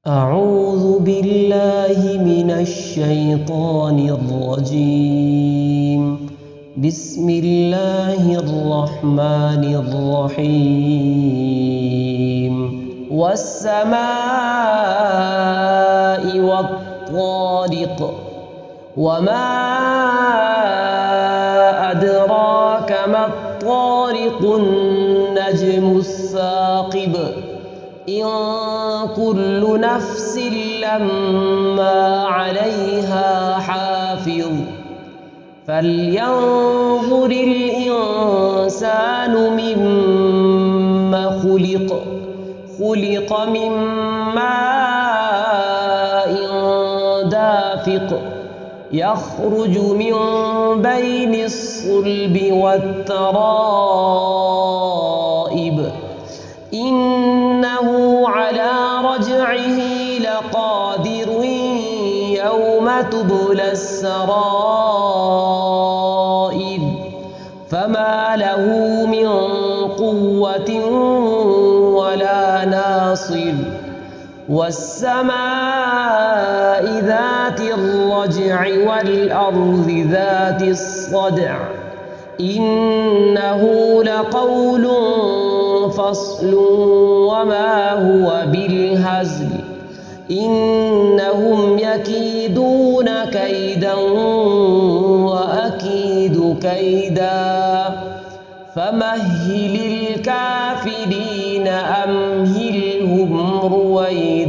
أعوذ بالله من الشيطان الرجيم. بسم الله الرحمن الرحيم. والسماء والطارق وما أدراك ما الطارق النجم الثاقب إن كل نفس لما عليها حافظ فلينظر الإنسان مما خلق من ماء دافق يخرج من بين الصلب والترائب إنه على رجعه لقادر يوم تبلى السرائر فما له من قوة ولا ناصر والسماء ذات الرجع والأرض ذات الصدع إنه لقول فصل وما هو بالهزل إنهم يكيدون كيدا وأكيد كيدا فمهل الكافرين أمهلهم رويدا.